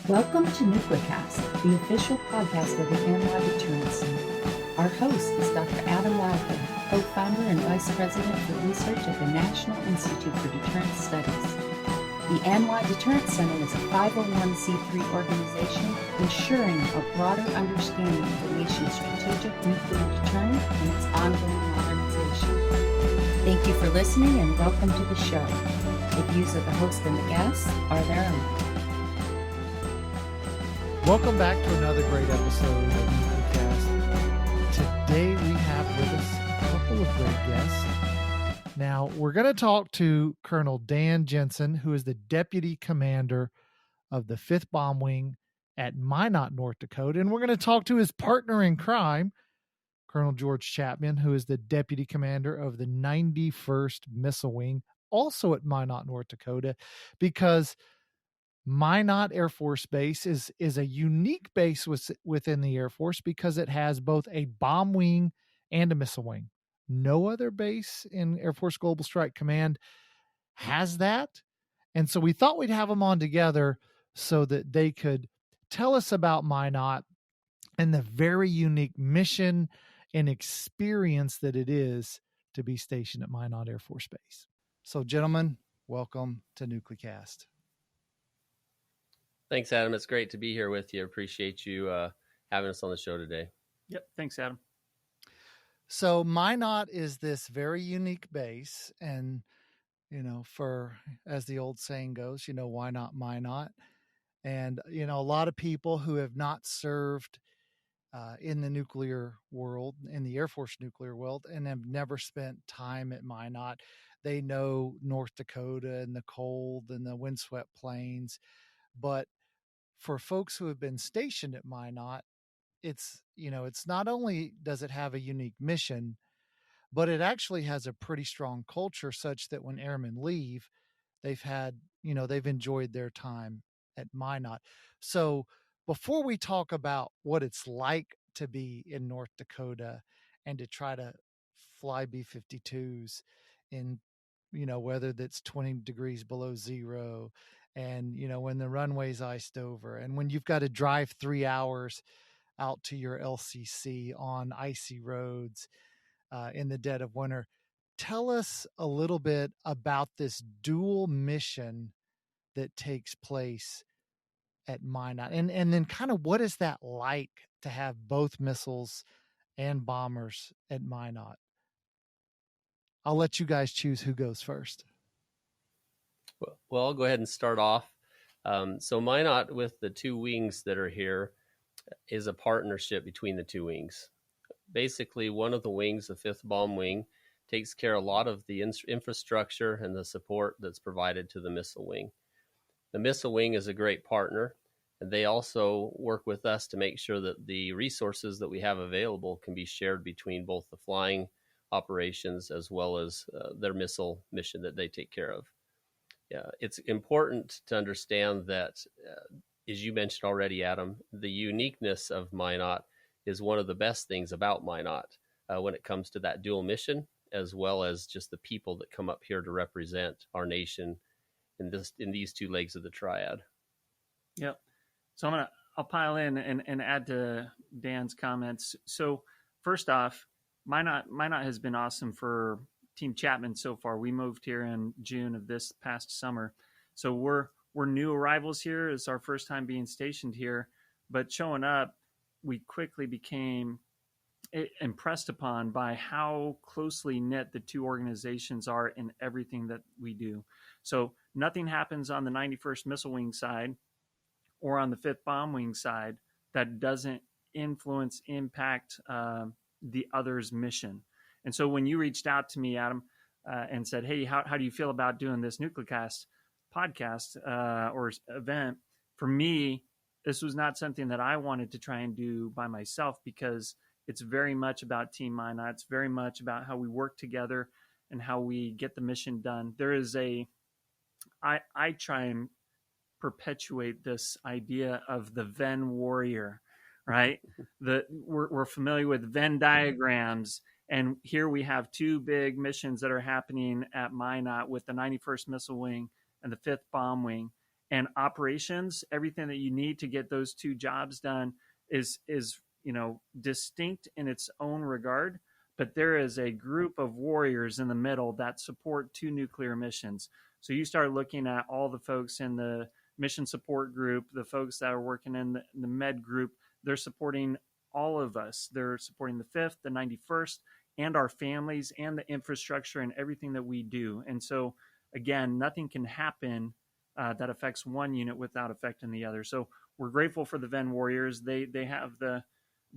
Welcome to NucleCast, the official podcast of the ANWR Deterrence Center. Our host is Dr. Adam Ladley, co-founder and vice president for research at the National Institute for Deterrence Studies. The ANWR Deterrence Center is a 501c3 organization ensuring a broader understanding of the nation's strategic nuclear deterrent and its ongoing modernization. Thank you for listening and welcome to the show. The views of the host and the guests are their own. Welcome back to another great episode of NucleCast. Today we have with us a couple of great guests. Now we're going to talk to Colonel Dan Jensen, who is the Deputy Commander of the 5th Bomb Wing at Minot, North Dakota. And we're going to talk to his partner in crime, Colonel George Chapman, who is the Deputy Commander of the 91st Missile Wing, also at Minot, North Dakota, because Minot Air Force Base is a unique base within the Air Force because it has both a bomb wing and a missile wing. No other base in Air Force Global Strike Command has that. And so we thought we'd have them on together so that they could tell us about Minot and the very unique mission and experience that it is to be stationed at Minot Air Force Base. So gentlemen, welcome to NucleCast. Thanks, Adam. It's great to be here with you. Appreciate you having us on the show today. Yep. Thanks, Adam. So Minot is this very unique base. And, for, as the old saying goes, why not Minot? And, a lot of people who have not served in the nuclear world, in the Air Force nuclear world, and have never spent time at Minot, they know North Dakota and the cold and the windswept plains. But for folks who have been stationed at Minot, it's not only does it have a unique mission, but it actually has a pretty strong culture such that when airmen leave, they've enjoyed their time at Minot. So before we talk about what it's like to be in North Dakota and to try to fly B-52s in, whether that's 20 degrees below zero, and, when the runway's iced over, and when you've got to drive 3 hours out to your LCC on icy roads in the dead of winter, tell us a little bit about this dual mission that takes place at Minot. And then kind of what is that like to have both missiles and bombers at Minot? I'll let you guys choose who goes first. Well, I'll go ahead and start off. So Minot, with the two wings that are here, is a partnership between the two wings. Basically, one of the wings, the 5th Bomb Wing, takes care of a lot of the infrastructure and the support that's provided to the missile wing. The missile wing is a great partner, and they also work with us to make sure that the resources that we have available can be shared between both the flying operations as well as their missile mission that they take care of. Yeah, it's important to understand that, as you mentioned already, Adam, the uniqueness of Minot is one of the best things about Minot when it comes to that dual mission, as well as just the people that come up here to represent our nation in these two legs of the triad. Yep. So I'll pile in and add to Dan's comments. So first off, Minot has been awesome for Team Chapman so far. We moved here in June of this past summer. So we're new arrivals here. It's our first time being stationed here, but showing up, we quickly became impressed upon by how closely knit the two organizations are in everything that we do. So nothing happens on the 91st Missile Wing side or on the 5th Bomb Wing side that doesn't impact the other's mission. And so when you reached out to me, Adam, and said, hey, how do you feel about doing this NucleCast podcast or event? For me, this was not something that I wanted to try and do by myself, because it's very much about Team Minot. It's very much about how we work together and how we get the mission done. There is I try and perpetuate this idea of the Venn warrior, right? We're familiar with Venn diagrams. And here we have two big missions that are happening at Minot with the 91st Missile Wing and the 5th Bomb Wing. And operations, everything that you need to get those two jobs done is distinct in its own regard. But there is a group of warriors in the middle that support two nuclear missions. So you start looking at all the folks in the mission support group, the folks that are working in the med group, they're supporting all of us. They're supporting the 5th, the 91st, and our families and the infrastructure and everything that we do. And so, again, nothing can happen that affects one unit without affecting the other. So we're grateful for the Ven Warriors. They have the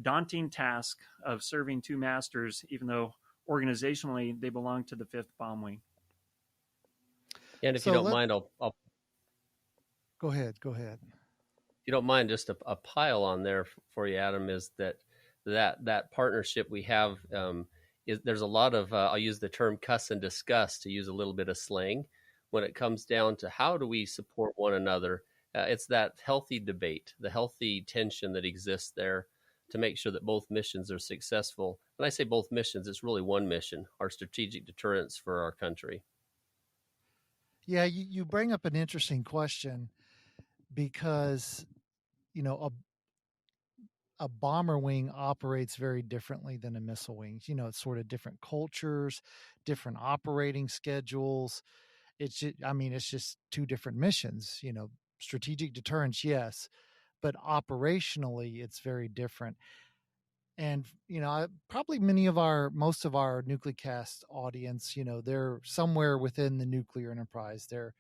daunting task of serving two masters, even though organizationally they belong to the 5th Bomb Wing. And if you don't mind, I'll go ahead. If you don't mind, just a pile on there for you, Adam, is that partnership we have. There's a lot of I'll use the term cuss and discuss to use a little bit of slang when it comes down to how do we support one another. It's that healthy debate, the healthy tension that exists there to make sure that both missions are successful. When I say both missions, it's really one mission, our strategic deterrence for our country. Yeah, you bring up an interesting question because, a bomber wing operates very differently than a missile wing. It's sort of different cultures, different operating schedules. It's just two different missions, strategic deterrence, yes, but operationally it's very different. And, probably most of our Nuclecast audience, they're somewhere within the nuclear enterprise. They're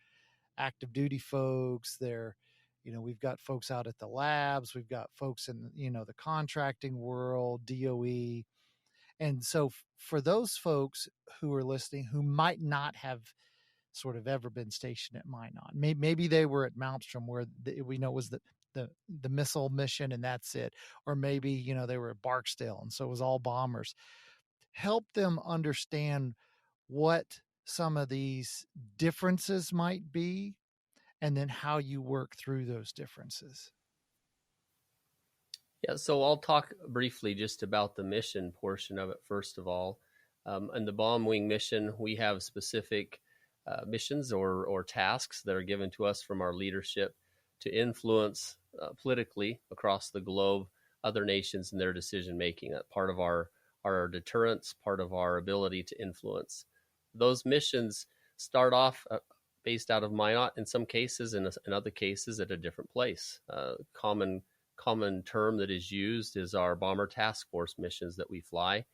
active duty folks. We've got folks out at the labs. We've got folks in, the contracting world, DOE. And so for those folks who are listening, who might not have sort of ever been stationed at Minot, maybe they were at Malmstrom where we know was the missile mission and that's it. Or maybe, they were at Barksdale and so it was all bombers. Help them understand what some of these differences might be and then how you work through those differences. Yeah, so I'll talk briefly just about the mission portion of it first of all. In the bomb wing mission, we have specific missions or tasks that are given to us from our leadership to influence politically across the globe other nations in their decision making. That's part of our deterrence, part of our ability to influence. Those missions start off based out of Minot in some cases, and in other cases at a different place. Common term that is used is our bomber task force missions that we fly.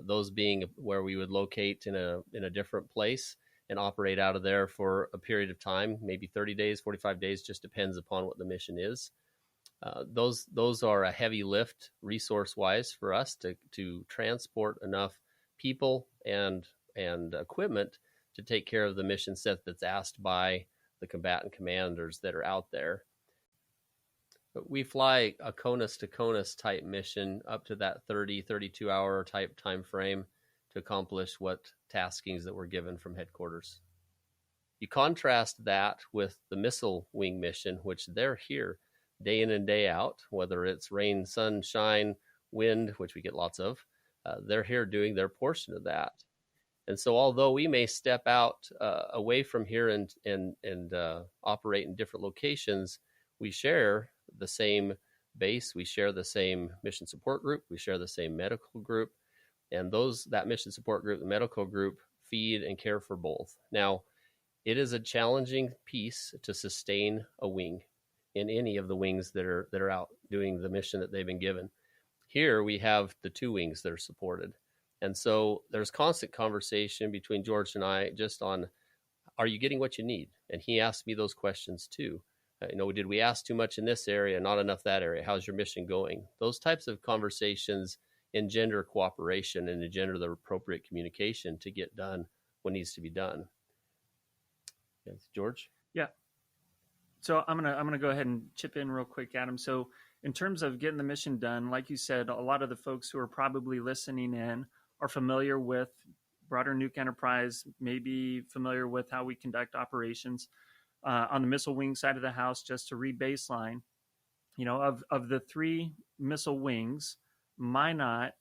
Those being where we would locate in a different place and operate out of there for a period of time, maybe 30 days, 45 days, just depends upon what the mission is. Those are a heavy lift resource-wise for us to transport enough people and equipment to take care of the mission set that's asked by the combatant commanders that are out there. But we fly a CONUS to CONUS type mission up to that 32 hour type time frame to accomplish what taskings that were given from headquarters. You contrast that with the missile wing mission, which they're here day in and day out, whether it's rain, sunshine, wind, which we get lots of, they're here doing their portion of that. And so although we may step out away from here and operate in different locations, we share the same base, we share the same mission support group, we share the same medical group, and that mission support group, the medical group, feed and care for both. Now, it is a challenging piece to sustain a wing in any of the wings that are out doing the mission that they've been given. Here we have the two wings that are supported. And so there's constant conversation between George and I just on, are you getting what you need? And he asked me those questions too. Did we ask too much in this area, not enough that area? How's your mission going? Those types of conversations engender cooperation and engender the appropriate communication to get done what needs to be done. Yes, George? Yeah. So I'm gonna go ahead and chip in real quick, Adam. So in terms of getting the mission done, like you said, a lot of the folks who are probably listening in are familiar with broader nuke enterprise, maybe familiar with how we conduct operations. On the missile wing side of the house, just to re-baseline, of the three missile wings, Minot,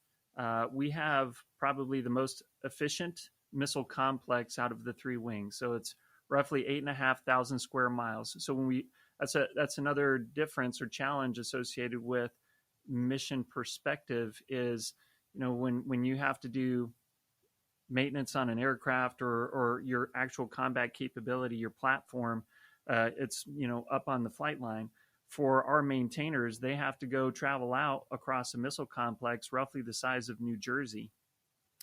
we have probably the most efficient missile complex out of the three wings. So it's roughly 8,500 square miles. So when we that's another difference or challenge associated with mission perspective is, when you have to do maintenance on an aircraft or your actual combat capability, your platform, it's, up on the flight line. For our maintainers, they have to go travel out across a missile complex roughly the size of New Jersey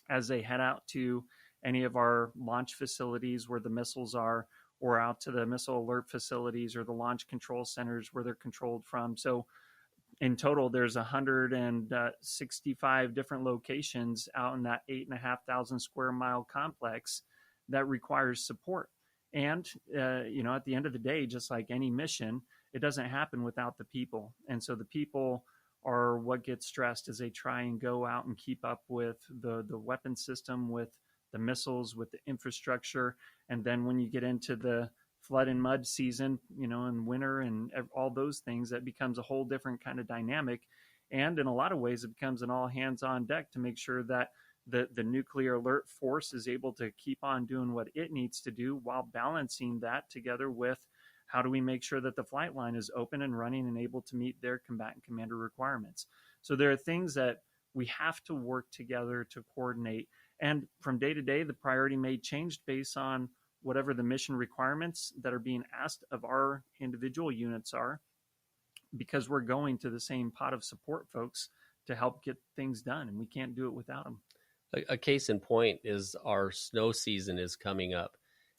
as they head out to any of our launch facilities where the missiles are, or out to the missile alert facilities or the launch control centers where they're controlled from. So in total, there's 165 different locations out in that 8,500 square mile complex that requires support. And, at the end of the day, just like any mission, it doesn't happen without the people. And so the people are what gets stressed as they try and go out and keep up with the weapon system, with the missiles, with the infrastructure. And then when you get into the flood and mud season, in winter and all those things, that becomes a whole different kind of dynamic. And in a lot of ways, it becomes an all hands on deck to make sure that the nuclear alert force is able to keep on doing what it needs to do, while balancing that together with how do we make sure that the flight line is open and running and able to meet their combatant commander requirements. So there are things that we have to work together to coordinate. And from day to day, the priority may change based on whatever the mission requirements that are being asked of our individual units are, because we're going to the same pot of support folks to help get things done, and we can't do it without them. A case in point is our snow season is coming up,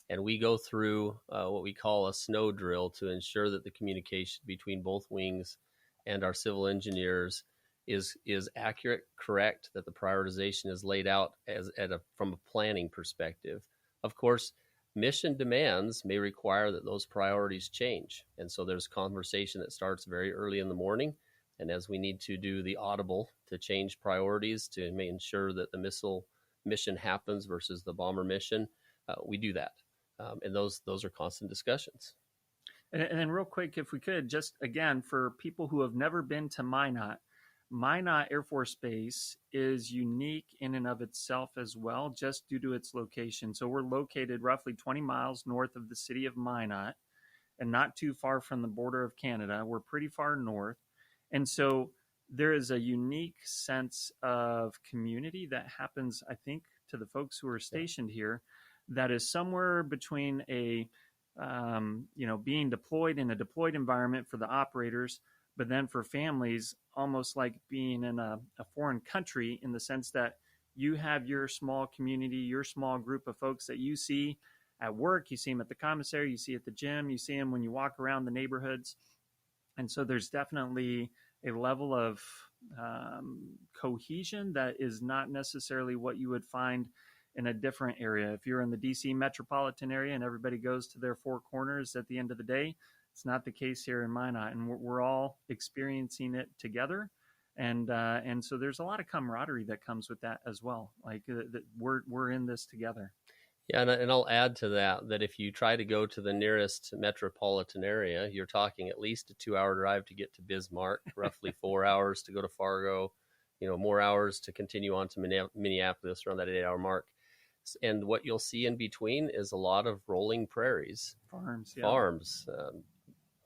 and we go through what we call a snow drill to ensure that the communication between both wings and our civil engineers is accurate, correct, that the prioritization is laid out from a planning perspective. Of course, mission demands may require that those priorities change. And so there's conversation that starts very early in the morning. And as we need to do the audible to change priorities to ensure that the missile mission happens versus the bomber mission, we do that. And those are constant discussions. And then real quick, if we could, just again, for people who have never been to Minot Air Force Base is unique in and of itself as well, just due to its location. So we're located roughly 20 miles north of the city of Minot and not too far from the border of Canada. We're pretty far north. And so there is a unique sense of community that happens, I think, to the folks who are stationed here, that is somewhere between being deployed in a deployed environment for the operators, but then for families, almost like being in a foreign country, in the sense that you have your small community, your small group of folks that you see at work, you see them at the commissary, you see at the gym, you see them when you walk around the neighborhoods. And so there's definitely a level of cohesion that is not necessarily what you would find in a different area. If you're in the DC metropolitan area and everybody goes to their four corners at the end of the day, it's not the case here in Minot, and we're all experiencing it together. And so there's a lot of camaraderie that comes with that as well. Like that we're in this together. Yeah, and I'll add to that if you try to go to the nearest metropolitan area, you're talking at least a 2-hour drive to get to Bismarck, roughly 4 hours to go to Fargo, more hours to continue on to Minneapolis around that 8-hour mark. And what you'll see in between is a lot of rolling prairies, farms, and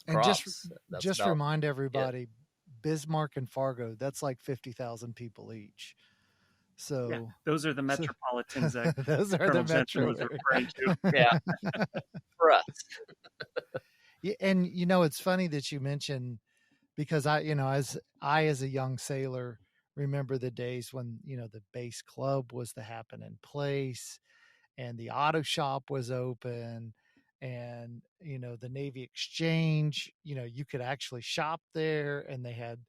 crops. just remind everybody, Bismarck and Fargo, that's like 50,000 people each. So those are the metropolitans that those are Colonel the Jensen was metro. referring to. Yeah, for us. Yeah, and it's funny that you mentioned, because as a young sailor remember the days when the base club was the happening place, and the auto shop was open, and the Navy Exchange, you could actually shop there, and they had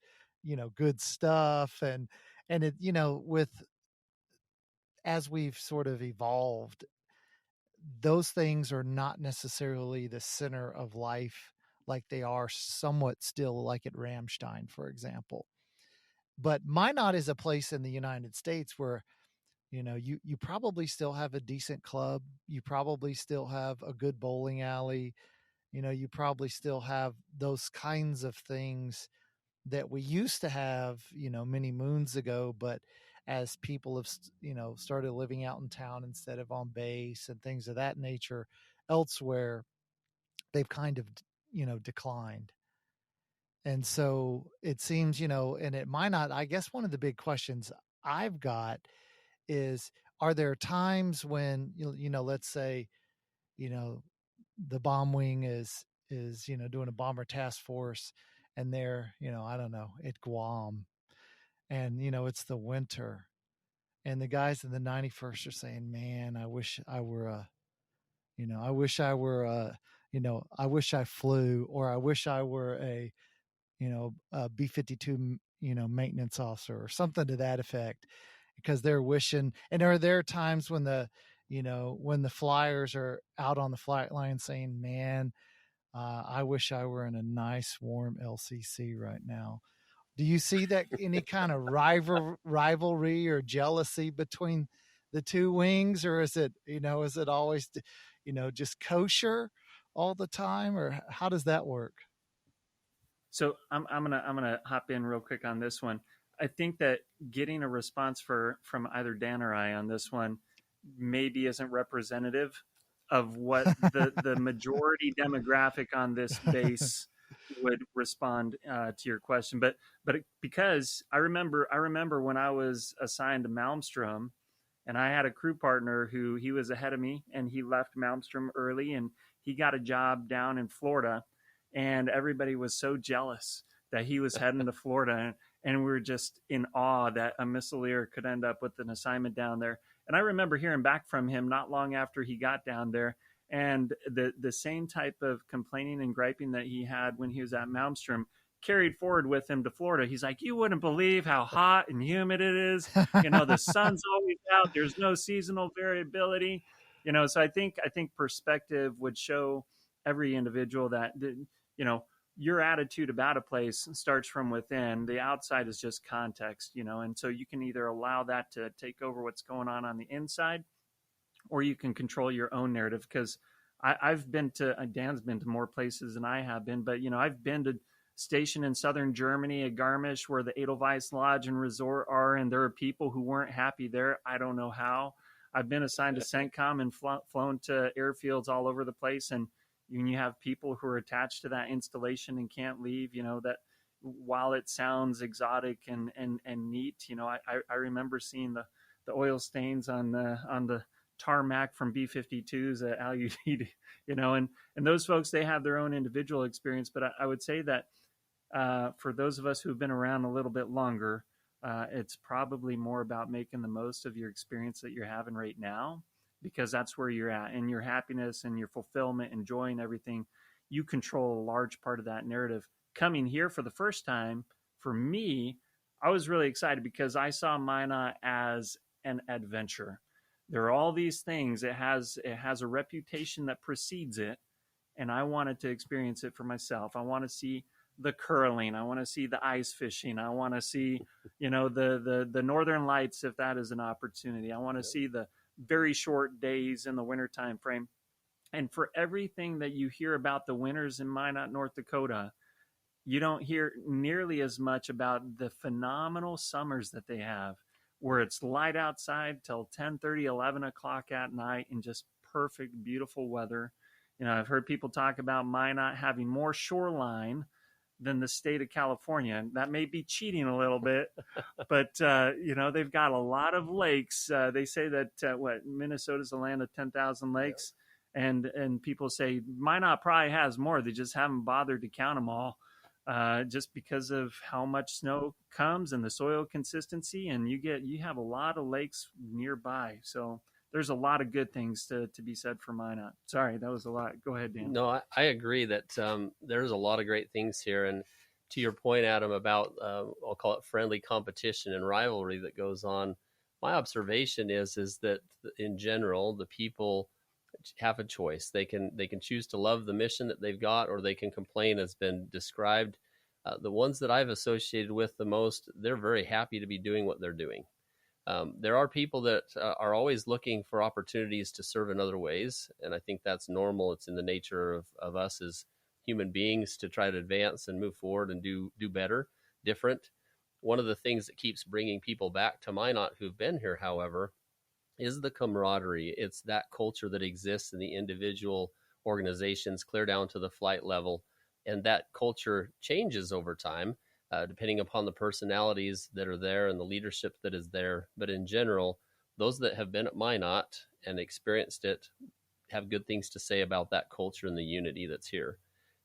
good stuff, and it with as we've sort of evolved, those things are not necessarily the center of life like they are somewhat still like at Ramstein, for example. But Minot is a place in the United States where you probably still have a decent club. You probably still have a good bowling alley. You probably still have those kinds of things that we used to have, many moons ago. But as people have, started living out in town instead of on base and things of that nature elsewhere, they've kind of, declined. And so it seems, and it might not, I guess one of the big questions I've got is, are there times when, let's say, the bomb wing is, doing a bomber task force and they're, I don't know, at Guam and, it's the winter and the guys in the 91st are saying, man, I wish I were I wish I were I wish I flew, or I wish I were a B-52, maintenance officer or something to that effect, because they're wishing. And are there times when when the flyers are out on the flight line saying, man, I wish I were in a nice warm LCC right now? Do you see that any kind of rivalry or jealousy between the two wings, or is it always, just kosher all the time, or how does that work? So I'm gonna hop in real quick on this one. I think that getting a response from either Dan or I on this one maybe isn't representative of what the majority demographic on this base would respond to your question. But because I remember when I was assigned to Malmstrom, and I had a crew partner who he was ahead of me, and he left Malmstrom early, and he got a job down in Florida. And everybody was so jealous that he was heading to Florida. And we were just in awe that a missileer could end up with an assignment down there. And I remember hearing back from him not long after he got down there. And the same type of complaining and griping that he had when he was at Malmstrom carried forward with him to Florida. He's like, you wouldn't believe how hot and humid it is. The sun's always out. There's no seasonal variability. So I think perspective would show every individual that your attitude about a place starts from within. The outside is just context, and so you can either allow that to take over what's going on the inside, or you can control your own narrative. Because I've been to, Dan's been to more places than I have been, but I've been to station in southern Germany at Garmisch, where the Edelweiss Lodge and Resort are, and there are people who weren't happy there. I don't know how. I've been assigned to CENTCOM and flown to airfields all over the place, and you have people who are attached to that installation and can't leave, that while it sounds exotic and neat, I remember seeing the oil stains on the tarmac from B-52s at LUD, and those folks, they have their own individual experience. But I would say that for those of us who've been around a little bit longer, it's probably more about making the most of your experience that you're having right now, because that's where you're at, and your happiness and your fulfillment, enjoying everything. You control a large part of that narrative. Coming here for the first time, for me, I was really excited because I saw Minot as an adventure. There are all these things. It has a reputation that precedes it, and I wanted to experience it for myself. I want to see the curling. I want to see the ice fishing. I want to see, the Northern Lights, if that is an opportunity. I want to see the very short days in the winter time frame. And for everything that you hear about the winters in Minot, North Dakota, you don't hear nearly as much about the phenomenal summers that they have, where it's light outside till 10:30, 11 o'clock at night, and just perfect, beautiful weather. I've heard people talk about Minot having more shoreline than the state of California. That may be cheating a little bit, but they've got a lot of lakes. They say that Minnesota's a land of 10,000 lakes, and people say Minot probably has more. They just haven't bothered to count them all, just because of how much snow comes and the soil consistency, and you have a lot of lakes nearby. So there's a lot of good things to be said for Minot. Sorry, that was a lot. Go ahead, Dan. No, I agree that there's a lot of great things here. And to your point, Adam, about I'll call it friendly competition and rivalry that goes on, my observation is that in general, the people have a choice. They can choose to love the mission that they've got, or they can complain, as been described. The ones that I've associated with the most, they're very happy to be doing what they're doing. There are people that are always looking for opportunities to serve in other ways, and I think that's normal. It's in the nature of us as human beings to try to advance and move forward and do better, different. One of the things that keeps bringing people back to Minot who've been here, however, is the camaraderie. It's that culture that exists in the individual organizations, clear down to the flight level. And that culture changes over time, depending upon the personalities that are there and the leadership that is there. But in general, those that have been at Minot and experienced it have good things to say about that culture and the unity that's here.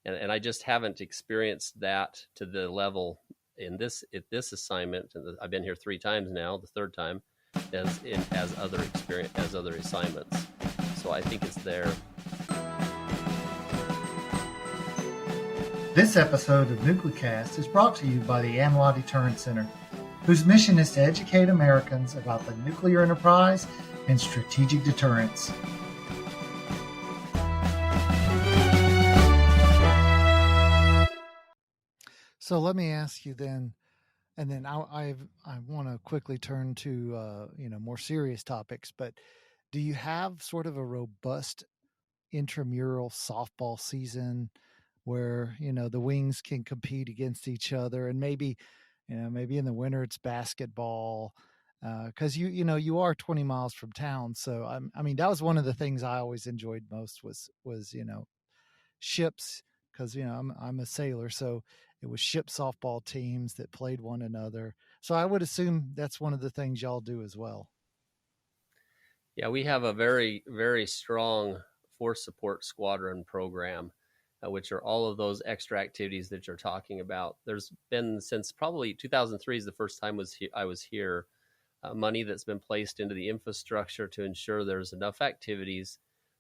And I just haven't experienced that to the level in this assignment. I've been here 3 times now, the third time, as other assignments. So I think it's there. This episode of Nuclecast is brought to you by the AMLA Deterrence Center, whose mission is to educate Americans about the nuclear enterprise and strategic deterrence. So let me ask you then, and then I want to quickly turn to more serious topics. But do you have sort of a robust intramural softball season where the wings can compete against each other, and maybe in the winter it's basketball, because you are 20 miles from town. So I mean that was one of the things I always enjoyed most was ships, because I'm a sailor, so it was ship softball teams that played one another. So I would assume that's one of the things y'all do as well. Yeah, we have a very, very strong force support squadron program, which are all of those extra activities that you're talking about. There's been, since probably 2003 is the first time I was here, money that's been placed into the infrastructure to ensure there's enough activities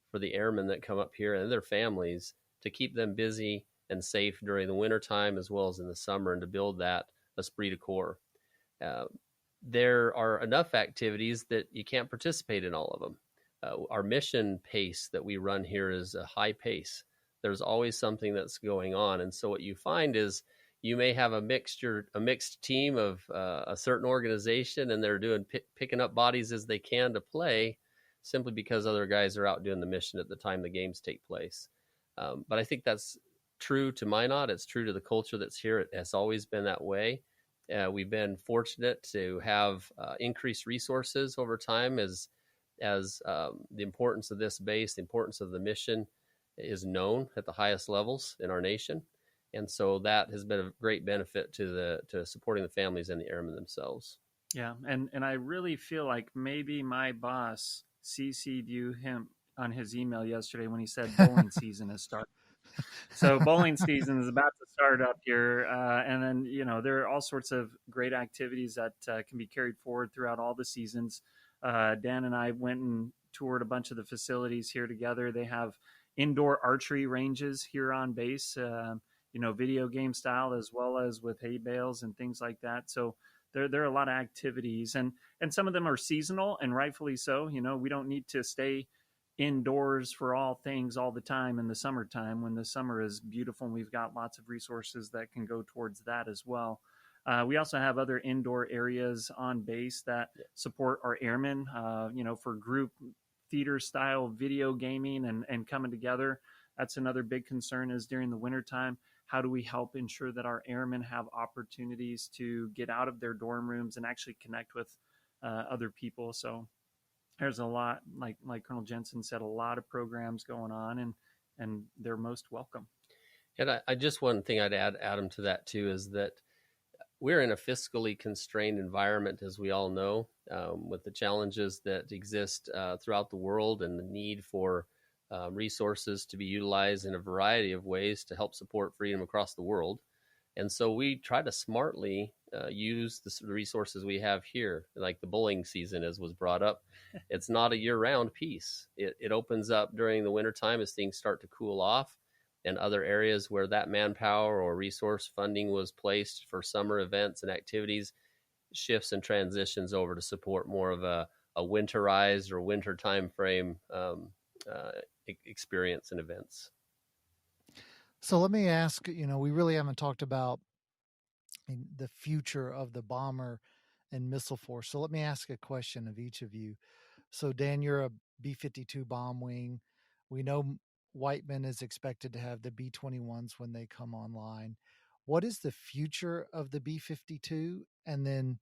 for the airmen that come up here and their families to keep them busy and safe during the wintertime as well as in the summer, and to build that esprit de corps. There are enough activities that you can't participate in all of them. Our mission pace that we run here is a high pace. There's always something that's going on. And so what you find is you may have a mixed team of a certain organization, and they're picking up bodies as they can to play, simply because other guys are out doing the mission at the time the games take place. But I think that's true to Minot. It's true to the culture that's here. It has always been that way. We've been fortunate to have increased resources over time as the importance of this base, the importance of the mission is known at the highest levels in our nation. And so that has been a great benefit to supporting the families and the airmen themselves. Yeah. And I really feel like maybe my boss CC'd him on his email yesterday when he said bowling season has started. So bowling season is about to start up here. And then, there are all sorts of great activities that can be carried forward throughout all the seasons. Dan and I went and toured a bunch of the facilities here together. They have indoor archery ranges here on base, video game style, as well as with hay bales and things like that. So there are a lot of activities, and some of them are seasonal, and rightfully so. We don't need to stay indoors for all things all the time in the summertime, when the summer is beautiful and we've got lots of resources that can go towards that as well. We also have other indoor areas on base that support our airmen, for group theater style video gaming and coming together. That's another big concern, is during the wintertime, how do we help ensure that our airmen have opportunities to get out of their dorm rooms and actually connect with other people? So there's a lot, like Colonel Jensen said, a lot of programs going on, and they're most welcome. And I just, one thing I'd add, Adam, to that too, is that we're in a fiscally constrained environment, as we all know, with the challenges that exist throughout the world, and the need for resources to be utilized in a variety of ways to help support freedom across the world. And so we try to smartly use the resources we have here, like the bowling season, as was brought up. It's not a year-round piece. It opens up during the wintertime as things start to cool off, and other areas where that manpower or resource funding was placed for summer events and activities shifts and transitions over to support more of a winterized or winter time frame experience and events. So let me ask, we really haven't talked about the future of the bomber and missile force. So let me ask a question of each of you. So Dan, you're a B-52 bomb wing. We know Whiteman is expected to have the B-21s when they come online. What is the future of the B-52? And then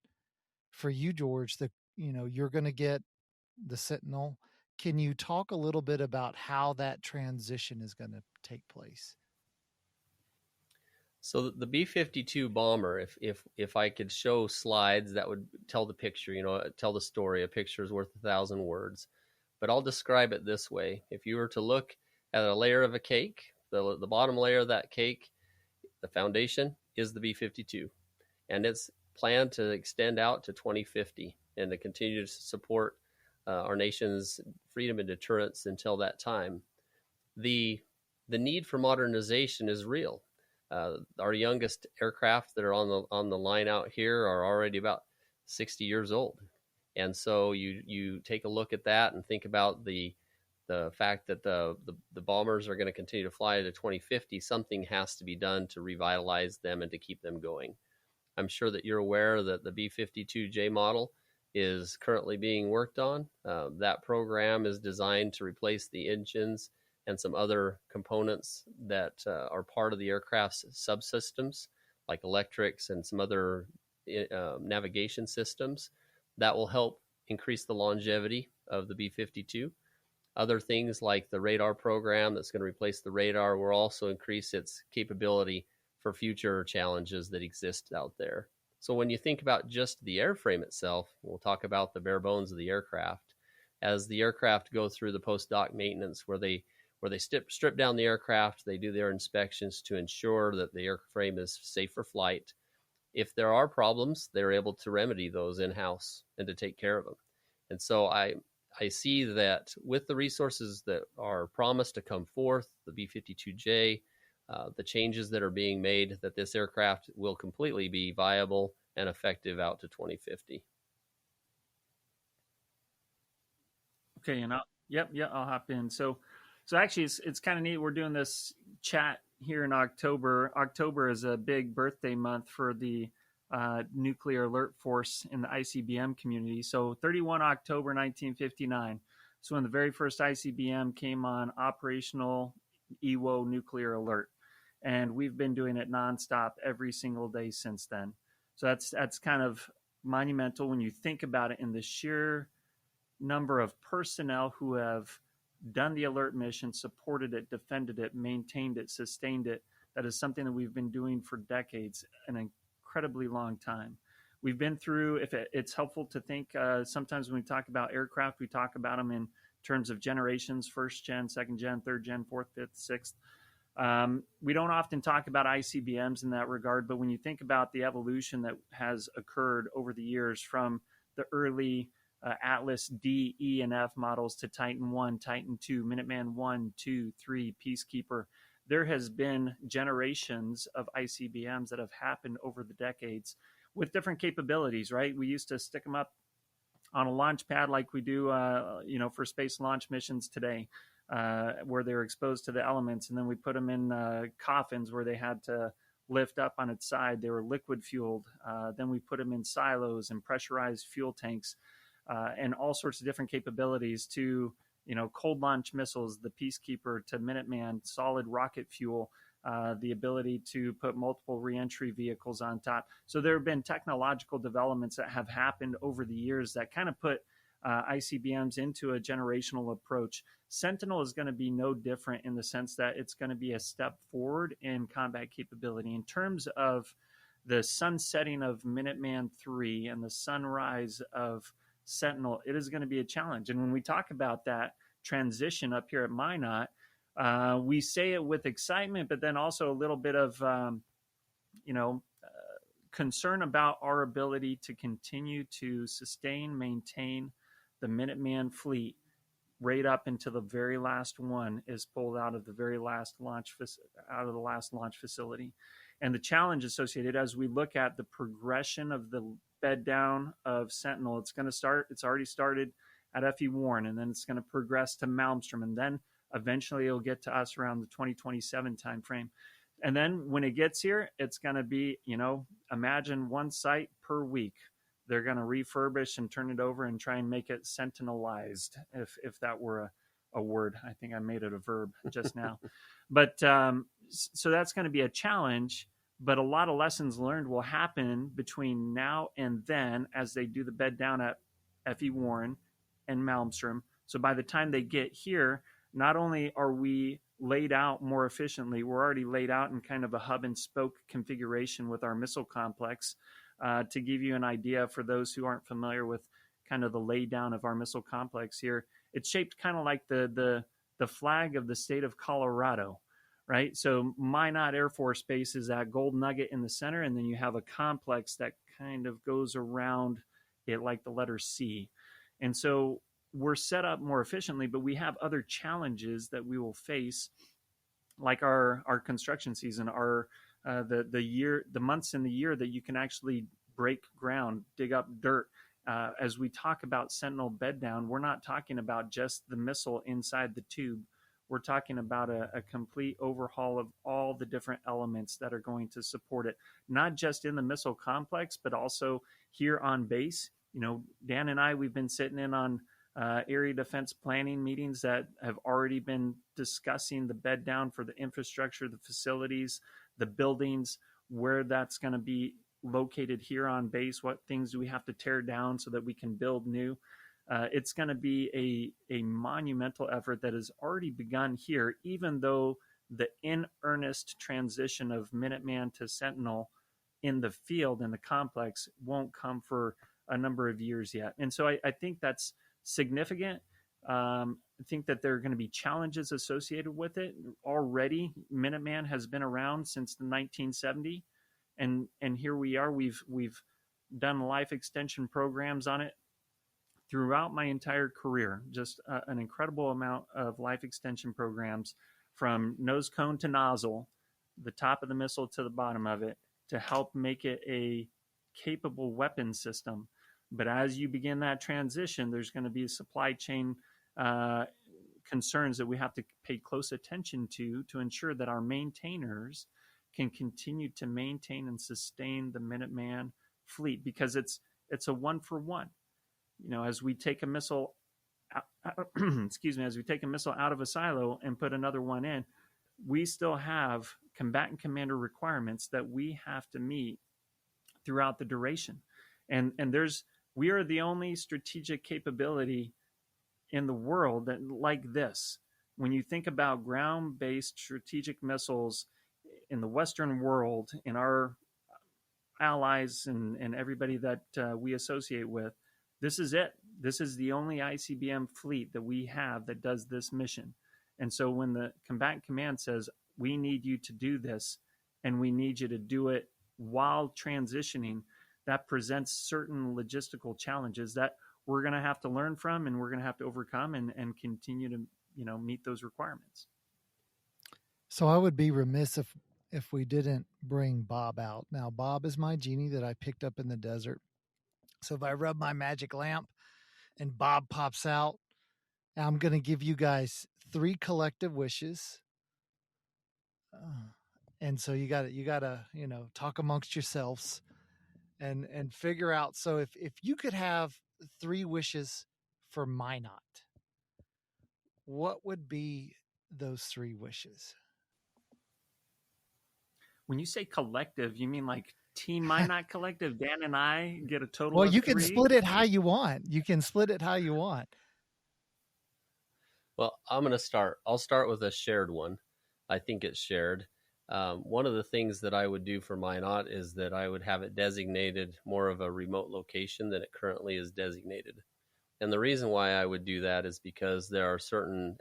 for you, George, you're going to get the Sentinel. Can you talk a little bit about how that transition is going to take place? So the B-52 bomber, if I could show slides that would tell the picture, tell the story. A picture is worth 1,000 words. But I'll describe it this way. If you were to look at a layer of a cake, the bottom layer of that cake, the foundation is the B-52. And it's planned to extend out to 2050 and to continue to support our nation's freedom and deterrence until that time. The need for modernization is real. Our youngest aircraft that are on the line out here are already about 60 years old. And so you take a look at that and think about the fact that the bombers are going to continue to fly to 2050. Something has to be done to revitalize them and to keep them going. I'm sure that you're aware that the B-52J model is currently being worked on. That program is designed to replace the engines and some other components that are part of the aircraft's subsystems, like electrics and some other navigation systems that will help increase the longevity of the B-52. Other things like the radar program that's going to replace the radar will also increase its capability for future challenges that exist out there. So when you think about just the airframe itself, we'll talk about the bare bones of the aircraft. As the aircraft go through the post-dock maintenance where they strip down the aircraft, they do their inspections to ensure that the airframe is safe for flight. If there are problems, they're able to remedy those in-house and to take care of them. And so I see that with the resources that are promised to come forth, the B-52J, the changes that are being made, that this aircraft will completely be viable and effective out to 2050. Okay, and I'll hop in. So actually, it's kind of neat. We're doing this chat here in October. October is a big birthday month for the Nuclear Alert Force in the ICBM community. So 31 October 1959. So when the very first ICBM came on operational EWO nuclear alert. And we've been doing it nonstop every single day since then. So that's kind of monumental when you think about it in the sheer number of personnel who have done the alert mission, supported it, defended it, maintained it, sustained it. That is something that we've been doing for decades, an incredibly long time. We've been through, if it's helpful to think, sometimes when we talk about aircraft, we talk about them in terms of generations, first gen, second gen, third gen, fourth, fifth, sixth. We don't often talk about ICBMs in that regard, but when you think about the evolution that has occurred over the years from the early Atlas D, E, and F models to Titan 1, Titan 2, Minuteman 1, 2, 3, Peacekeeper, there has been generations of ICBMs that have happened over the decades with different capabilities, right? We used to stick them up on a launch pad like we do, for space launch missions today. Where they were exposed to the elements, and then we put them in coffins where they had to lift up on its side. They were liquid fueled. Then we put them in silos and pressurized fuel tanks, and all sorts of different capabilities to, cold launch missiles, the Peacekeeper, to Minuteman, solid rocket fuel, the ability to put multiple reentry vehicles on top. So there have been technological developments that have happened over the years that kind of put ICBMs into a generational approach. Sentinel is going to be no different in the sense that it's going to be a step forward in combat capability. In terms of the sunsetting of Minuteman 3 and the sunrise of Sentinel, it is going to be a challenge. And when we talk about that transition up here at Minot, we say it with excitement, but then also a little bit of, concern about our ability to continue to sustain, maintain the Minuteman fleet right up until the very last one is pulled out of the very last launch facility. And the challenge associated as we look at the progression of the bed down of Sentinel, it's already started at F.E. Warren, and then it's going to progress to Malmstrom, and then eventually it'll get to us around the 2027 timeframe. And then when it gets here, it's going to be, imagine one site per week. They're going to refurbish and turn it over and try and make it sentinelized, if that were a word. I think I made it a verb just now. But so that's going to be a challenge, but a lot of lessons learned will happen between now and then as they do the bed down at F.E. Warren and Malmstrom. So by the time they get here, not only are we laid out more efficiently. We're already laid out in kind of a hub and spoke configuration with our missile complex. To give you an idea for those who aren't familiar with kind of the laydown of our missile complex here, it's shaped kind of like the flag of the state of Colorado, right? So Minot Air Force Base is that gold nugget in the center, and then you have a complex that kind of goes around it like the letter C. And so we're set up more efficiently, but we have other challenges that we will face, like our construction season, the months in the year that you can actually break ground, dig up dirt. As we talk about Sentinel bed down, we're not talking about just the missile inside the tube. We're talking about a complete overhaul of all the different elements that are going to support it, not just in the missile complex, but also here on base. You know, Dan and I, we've been sitting in on area defense planning meetings that have already been discussing the bed down for the infrastructure, the facilities, the buildings, where that's going to be located here on base. What things do we have to tear down so that we can build new? It's going to be a monumental effort that has already begun here, even though the in earnest transition of Minuteman to Sentinel in the field and the complex won't come for a number of years yet. And so I think that's significant. I think that there are going to be challenges associated with it. Already, Minuteman has been around since the 1970, and here we are. We've done life extension programs on it throughout my entire career. Just an incredible amount of life extension programs, from nose cone to nozzle, the top of the missile to the bottom of it, to help make it a capable weapon system. But as you begin that transition, there's going to be supply chain concerns that we have to pay close attention to ensure that our maintainers can continue to maintain and sustain the Minuteman fleet, because it's a one for one. You know, as we take a missile, as we take a missile out of a silo and put another one in, we still have combatant commander requirements that we have to meet throughout the duration. And we are the only strategic capability in the world that like this. When you think about ground-based strategic missiles in the Western world, in our allies and everybody that we associate with, this is it. This is the only ICBM fleet that we have that does this mission. And so when the combatant command says, we need you to do this, and we need you to do it while transitioning, that presents certain logistical challenges that we're going to have to learn from, and we're going to have to overcome and continue to, meet those requirements. So I would be remiss if we didn't bring Bob out. Now, Bob is my genie that I picked up in the desert. So if I rub my magic lamp and Bob pops out, I'm going to give you guys 3 collective wishes. And so you got to, talk amongst yourselves and figure out. So if you could have 3 wishes for Minot, what would be those 3 wishes? When you say collective, you mean like Team Minot Collective? Dan and I get a total Well, of you 3? can split it how you want. Well, I'm going to start. I'll start with a shared one. I think it's shared. One of the things that I would do for Minot is that I would have it designated more of a remote location than it currently is designated. And the reason why I would do that is because there are certain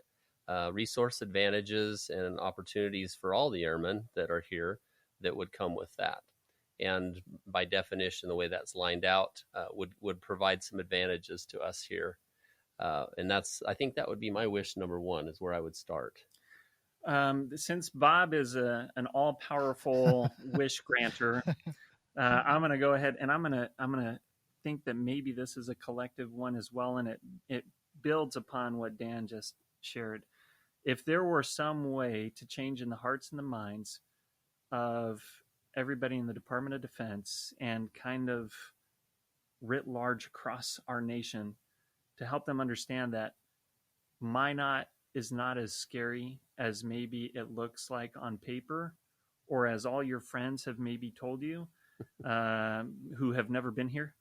resource advantages and opportunities for all the airmen that are here that would come with that. And by definition, the way that's lined out would provide some advantages to us here. And I think that would be my wish number 1, is where I would start. Since Bob is an all-powerful wish granter, I'm going to go ahead and I'm going to think that maybe this is a collective one as well, and it builds upon what Dan just shared. If there were some way to change in the hearts and the minds of everybody in the Department of Defense and kind of writ large across our nation, to help them understand that Minot is not as scary as maybe it looks like on paper, or as all your friends have maybe told you who have never been here.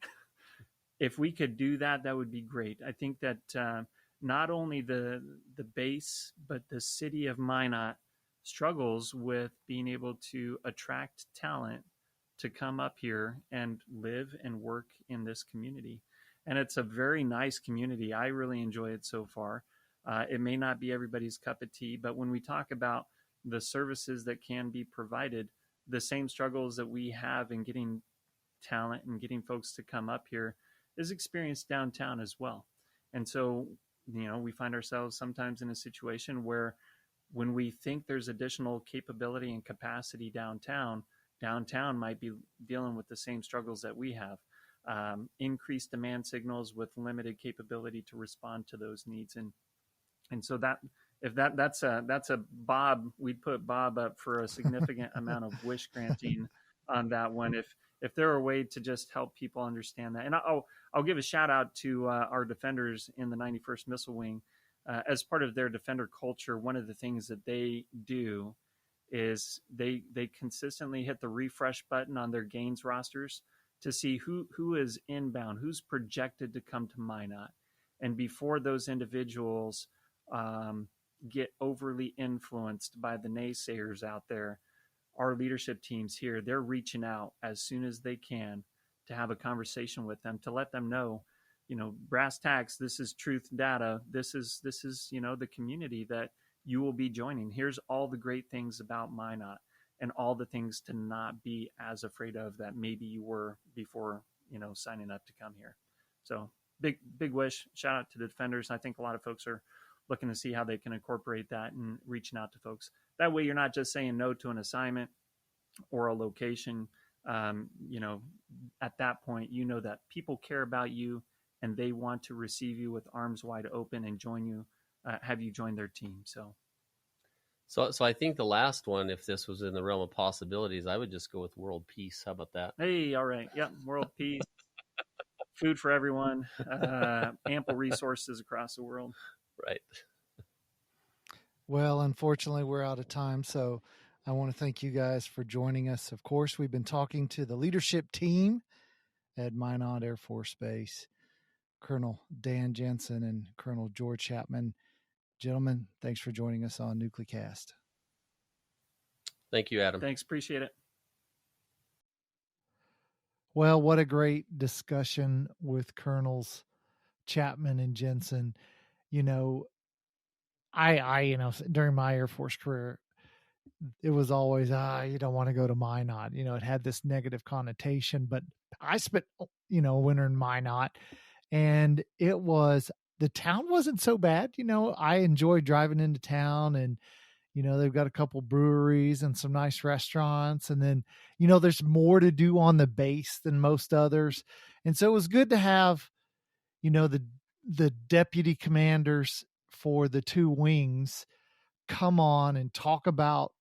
If we could do that, that would be great. I think that not only the base, but the city of Minot struggles with being able to attract talent to come up here and live and work in this community. And it's a very nice community. I really enjoy it so far. It may not be everybody's cup of tea, but when we talk about the services that can be provided, the same struggles that we have in getting talent and getting folks to come up here is experienced downtown as well. And so, we find ourselves sometimes in a situation where when we think there's additional capability and capacity downtown might be dealing with the same struggles that we have. Increased demand signals with limited capability to respond to those needs. And so that's a Bob, we'd put Bob up for a significant amount of wish granting on that one. If there were a way to just help people understand that. And I'll give a shout out to our defenders in the 91st Missile Wing. As part of their defender culture, one of the things that they do is they consistently hit the refresh button on their gains rosters to see who is inbound, who's projected to come to Minot. And before those individuals get overly influenced by the naysayers out there, our leadership teams here, they're reaching out as soon as they can to have a conversation with them, to let them know, brass tacks, this is truth data. This is, the community that you will be joining. Here's all the great things about Minot and all the things to not be as afraid of that maybe you were before, signing up to come here. So big wish, shout out to the defenders. I think a lot of folks are looking to see how they can incorporate that and reaching out to folks. That way you're not just saying no to an assignment or a location. At that point, that people care about you and they want to receive you with arms wide open and join you, have you join their team. So I think the last one, if this was in the realm of possibilities, I would just go with world peace. How about that? Hey, all right. Yep. World peace, food for everyone, ample resources across the world. Right. Well, unfortunately, we're out of time. So I want to thank you guys for joining us. Of course, we've been talking to the leadership team at Minot Air Force Base, Colonel Dan Jensen and Colonel George Chapman. Gentlemen, thanks for joining us on NucleCast. Thank you, Adam. Thanks. Appreciate it. Well, what a great discussion with Colonels Chapman and Jensen. I during my Air Force career, it was always, you don't want to go to Minot. It had this negative connotation, but I spent, winter in Minot, and the town wasn't so bad. I enjoyed driving into town, and, they've got a couple breweries and some nice restaurants. And then, there's more to do on the base than most others. And so it was good to have, the deputy commanders for the two wings come on and talk about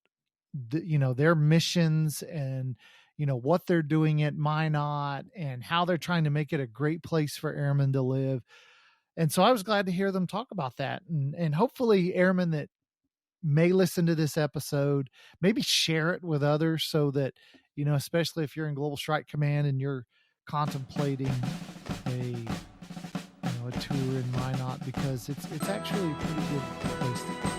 their missions and, what they're doing at Minot and how they're trying to make it a great place for airmen to live. And so I was glad to hear them talk about that. And hopefully airmen that may listen to this episode, maybe share it with others so that, especially if you're in Global Strike Command and you're contemplating a tour in Minot, because it's actually a pretty good place to go.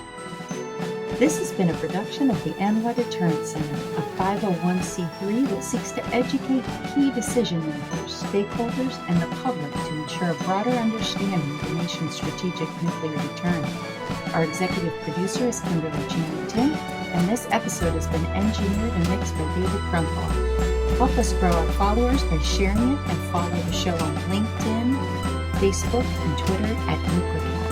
This has been a production of the ANWA Deterrence Center, a 501c3 that seeks to educate key decision makers, stakeholders, and the public to ensure a broader understanding of the nation's strategic nuclear deterrent. Our executive producer is Kimberly Chan, and this episode has been engineered and mixed by David Krumpa. Help us grow our followers by sharing it and follow the show on LinkedIn, Facebook, and Twitter at NucleCast.